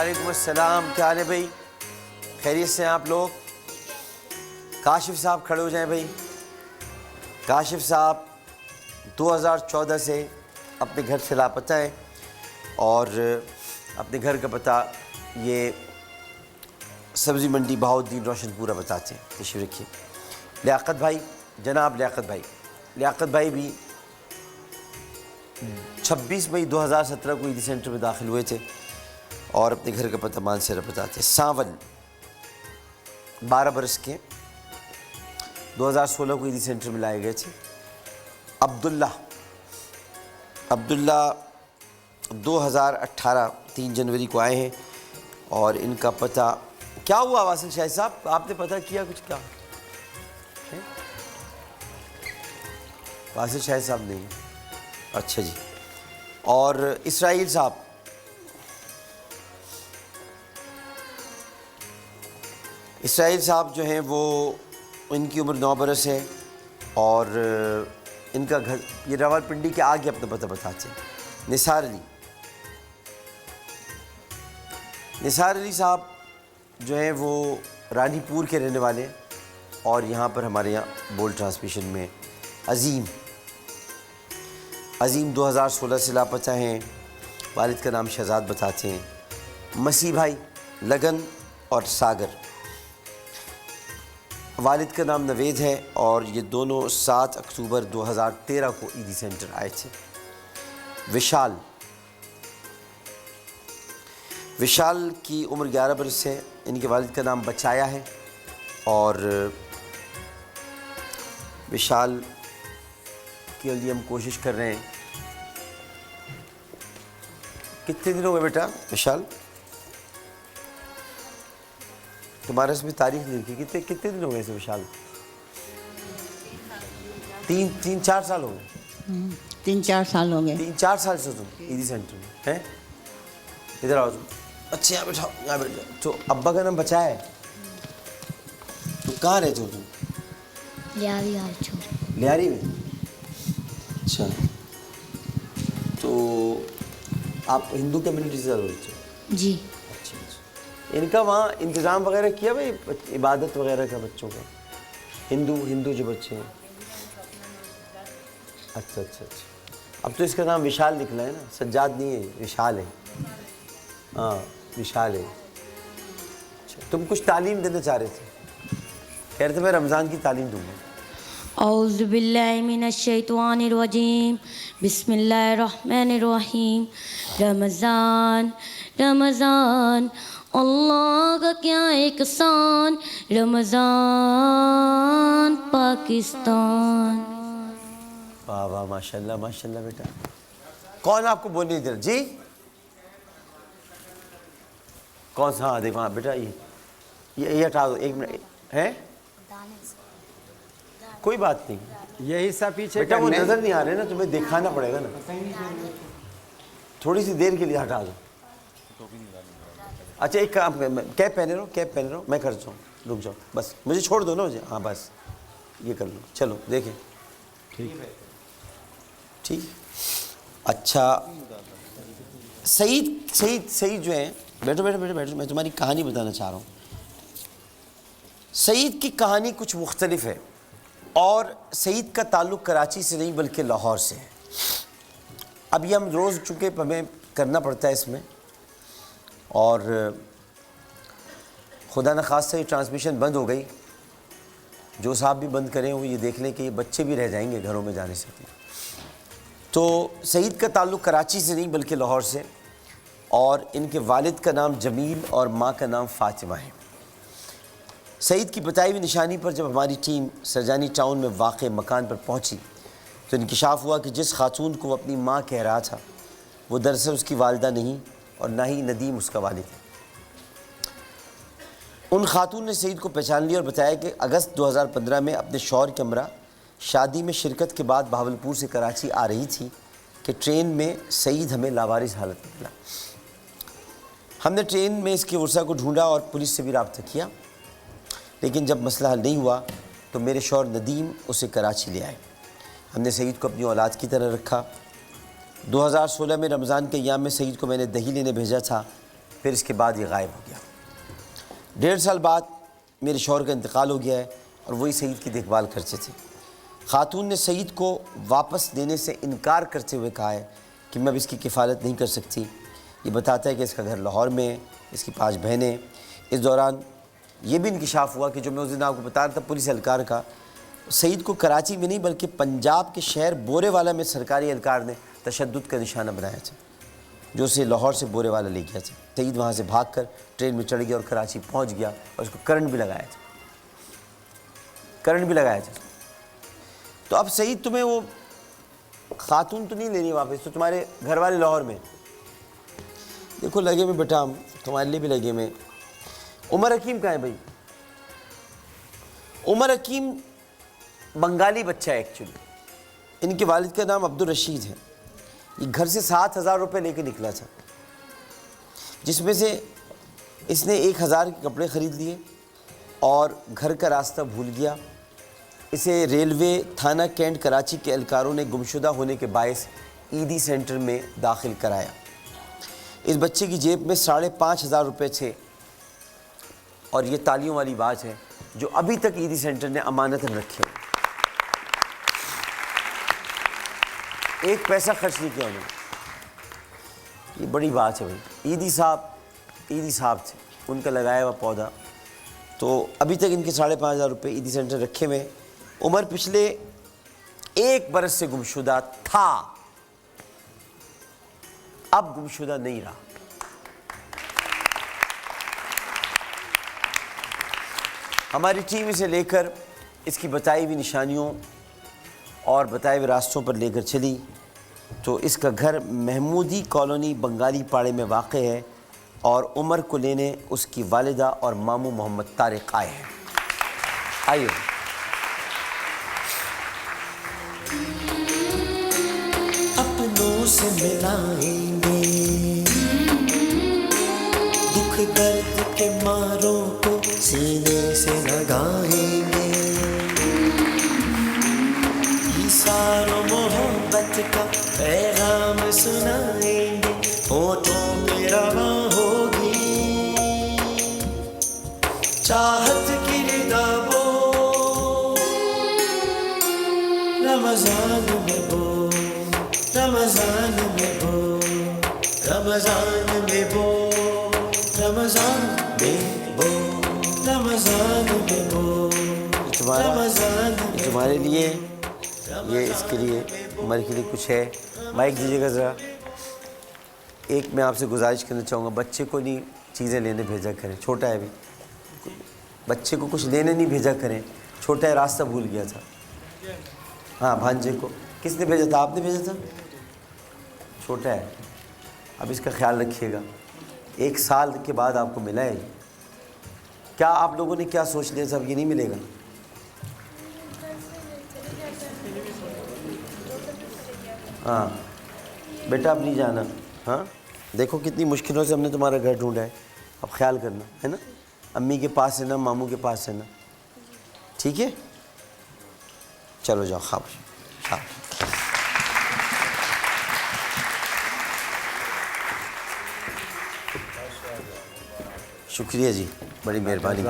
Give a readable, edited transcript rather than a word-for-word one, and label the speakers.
Speaker 1: وعلیکم السلام. کیا حال ہے بھائی؟ خیریت سے ہیں آپ لوگ؟ کاشف صاحب کھڑے ہو جائیں بھائی. کاشف صاحب 2014 سے اپنے گھر سے لاپتہ ہیں اور اپنے گھر کا پتہ یہ سبزی منڈی بہاؤالدین روشن پورہ بتاتے ہیں. تشریف رکھیے. لیاقت بھائی، جناب لیاقت بھائی بھی 26 مئی 2017 کو عیدی سینٹر میں داخل ہوئے تھے اور اپنے گھر کا پتہ مانسہرہ بتاتے ہیں. ساول 12 برس کے 2016 کو عیدی سینٹر میں لائے گئے تھے. عبداللہ 2018 3 جنوری کو آئے ہیں اور ان کا پتہ کیا ہوا؟ واصل شاہد صاحب آپ نے پتہ کیا کچھ؟ کیا واصل شاہد صاحب نہیں؟ اچھا جی. اور اسرائیل صاحب جو ہیں وہ ان کی عمر 9 برس ہے اور ان کا گھر یہ راولپنڈی کے آگے اپنا پتہ بتاتے ہیں. نثار علی صاحب جو ہیں وہ رانی پور کے رہنے والے ہیں اور یہاں پر ہمارے یہاں بول ٹرانسمیشن میں عظیم 2016 سے لاپتہ ہیں. والد کا نام شہزاد بتاتے ہیں. مسیح بھائی لگن اور ساگر. والد کا نام نوید ہے اور یہ دونوں 7 اکتوبر 2013 کو عیدی سینٹر آئے تھے. وشال کی عمر 11 برس ہے. ان کے والد کا نام بچایا ہے اور وشال کے لیے ہم کوشش کر رہے ہیں. کتنے دن ہو گئے بیٹا وشال؟ تمہارے اس میں تاریخ نہیں لکھی. کتنے دن ہو گئے اسے وشال؟ 3-4 سال ہو گئے.
Speaker 2: 3-4 سال ہو گئے.
Speaker 1: 3-4 سال سے تم عیدی سینٹر میں ہیں؟ ادھر آؤ تم. اچھا یہاں بیٹھاؤ، یہاں بیٹھ جاؤ. تو ابا کا نام بچایا ہے. تو کہاں رہتے ہو تم؟ لیاری میں. اچھا تو آپ ہندو کمیونٹی سے رہتے ہو؟
Speaker 2: جی.
Speaker 1: اچھا. ان کا وہاں انتظام وغیرہ کیا بھائی عبادت وغیرہ کا بچوں کا؟ ہندو جو بچے ہیں. اچھا. اب تو اس کا نام وشال نکلا ہے نا، سجاد نہیں ہے، وشال ہے. ہاں وشال ہے. اچھا تم کچھ تعلیم دینا چاہ رہے تھے، کہہ رہے تھے میں رمضان کی تعلیم دوں گا.
Speaker 2: اعوذ باللہ من الشیطان الرجیم. بسم اللہ الرحمن الرحیم. رمضان اللہ کا کیا احسان، رمضان پاکستان.
Speaker 1: واہ واہ ماشاء اللہ بیٹا. کون آپ کو بولنے دے رہا؟ جی کون سا؟ ہاں دیکھو. ہاں بیٹا یہ ہٹا دو 1 منٹ. ہے کوئی بات نہیں.
Speaker 3: یہی سب پیچھے
Speaker 1: بیٹا وہ نظر نہیں آ رہے نا، تمہیں دکھانا پڑے گا نا. تھوڑی سی دیر کے لیے ہٹا دو. اچھا ایک کام کیپ پہنے رہو میں کرتا ہوں. رک جاؤ بس، مجھے چھوڑ دو نا مجھے. ہاں بس یہ کر لو. چلو دیکھیں. ٹھیک. اچھا سعید جو ہیں، بیٹھو میں تمہاری کہانی بتانا چاہ رہا ہوں. سعید کی کہانی کچھ مختلف ہے اور سعید کا تعلق کراچی سے نہیں بلکہ لاہور سے ہے. اب یہ ہم روز چونکہ ہمیں کرنا پڑتا ہے اس میں، اور خدا نخواستہ یہ ٹرانسمیشن بند ہو گئی. جو صاحب بھی بند کریں وہ یہ دیکھ لیں کہ یہ بچے بھی رہ جائیں گے گھروں میں جانے سے. تو سعید کا تعلق کراچی سے نہیں بلکہ لاہور سے، اور ان کے والد کا نام جمیل اور ماں کا نام فاطمہ ہے. سعید کی بتائی ہوئی نشانی پر جب ہماری ٹیم سرجانی ٹاؤن میں واقع مکان پر پہنچی تو انکشاف ہوا کہ جس خاتون کو وہ اپنی ماں کہہ رہا تھا وہ دراصل اس کی والدہ نہیں اور نہ ہی ندیم اس کا والد ہے. ان خاتون نے سعید کو پہچان لیا اور بتایا کہ اگست 2015 میں اپنے شوہر کے ہمراہ شادی میں شرکت کے بعد بہاولپور سے کراچی آ رہی تھی کہ ٹرین میں سعید ہمیں لاوارث حالت میں ملا. ہم نے ٹرین میں اس کی ورثہ کو ڈھونڈا اور پولیس سے بھی رابطہ کیا، لیکن جب مسئلہ حل نہیں ہوا تو میرے شوہر ندیم اسے کراچی لے آئے. ہم نے سعید کو اپنی اولاد کی طرح رکھا. 2016 میں رمضان کے ایام میں سعید کو میں نے دہی لینے بھیجا تھا پھر اس کے بعد یہ غائب ہو گیا۔ 1.5 سال بعد میرے شوہر کا انتقال ہو گیا ہے اور وہی سعید کی دیکھ بھال کرتے تھے۔ خاتون نے سعید کو واپس دینے سے انکار کرتے ہوئے کہا ہے کہ میں اب اس کی کفالت نہیں کر سکتی۔ یہ بتاتا ہے کہ اس کا گھر لاہور میں ہے، اس کی 5 بہنیں۔ اس دوران یہ بھی انکشاف ہوا کہ جو میں اس دن آپ کو بتا رہا تھا پولیس اہلکار کا، سعید کو کراچی میں نہیں بلکہ پنجاب کے شہر بورے والا میں سرکاری اہلکار نے تشدد کا نشانہ بنایا تھا، جو اسے لاہور سے بورے والا لے گیا تھا۔ سعید وہاں سے بھاگ کر ٹرین میں چڑھ گیا اور کراچی پہنچ گیا اور اس کو کرنٹ بھی لگایا تھا۔ تو اب سعید تمہیں وہ خاتون تو نہیں لینی واپس، تو تمہارے گھر والے لاہور میں، دیکھو لگے میں بیٹا، ہم تمہارے لیے بھی لگے میں۔ عمر حکیم کہاں ہے بھائی؟ عمر حکیم بنگالی بچہ ہے ایکچولی، ان کے والد کا نام عبدالرشید ہے۔ یہ گھر سے 7,000 روپے لے کے نکلا تھا، جس میں سے اس نے 1,000 کے کپڑے خرید لیے اور گھر کا راستہ بھول گیا۔ اسے ریلوے تھانہ کینٹ کراچی کے اہلکاروں نے گمشدہ ہونے کے باعث عیدی سینٹر میں داخل کرایا۔ اس بچے کی جیب میں 5,500 روپے تھے، اور یہ تالیوں والی بات ہے جو ابھی تک عیدی سینٹر نے امانتاً رکھے، ایک پیسہ خرچ نہیں کیا انہوں نے۔ یہ بڑی بات ہے بھائی۔ عیدی صاحب تھے، ان کا لگایا ہوا پودا، تو ابھی تک ان کے 5,500 روپے عیدی سینٹر رکھے ہوئے۔ عمر پچھلے 1 برس سے گمشدہ تھا، اب گمشدہ نہیں رہا۔ ہماری ٹیم اسے لے کر اس کی بتائی ہوئی نشانیوں اور بتائے ہوئے راستوں پر لے کر چلی، تو اس کا گھر محمودی کالونی بنگالی پاڑے میں واقع ہے، اور عمر کو لینے اس کی والدہ اور ماموں محمد طارق آئے ہیں۔ آئیے۔
Speaker 3: اپنوں سے ملائیں گے، دکھ درد کے ماروں کو سینے سے لگائیں گے، ایثار و محبت کا پیغام سنائیں گے، ہونٹوں پہ رواں ہوگی چاہت کی ردا بو، رمضان میں بو، رمضان میں بو، رمضان میں بو، رمضان میں بو، رمضان میں بو،
Speaker 1: تمہارے لیے، یہ اس کے لیے، عمر کے لیے کچھ ہے۔ مائک دیجیے گا ذرا۔ ایک میں آپ سے گزارش کرنا چاہوں گا، بچے کو نہیں چیزیں لینے بھیجا کریں، چھوٹا ہے ابھی، بچے کو کچھ لینے نہیں بھیجا کریں، چھوٹا ہے، راستہ بھول گیا تھا۔ ہاں بھانجے کو کس نے بھیجا تھا؟ آپ نے بھیجا تھا؟ چھوٹا ہے، اب اس کا خیال رکھیے گا۔ 1 سال کے بعد آپ کو ملا ہے۔ کیا آپ لوگوں نے کیا سوچ لیا تھا اب یہ نہیں ملے گا؟ ہاں بیٹا اب نہیں جانا، ہاں دیکھو کتنی مشکلوں سے ہم نے تمہارا گھر ڈھونڈا ہے، اب خیال کرنا ہے نا، امی کے پاس ہے نا، ماموں کے پاس ہے نا، ٹھیک ہے؟ چلو جاؤ، خواب شکریہ جی، بڑی مہربانی۔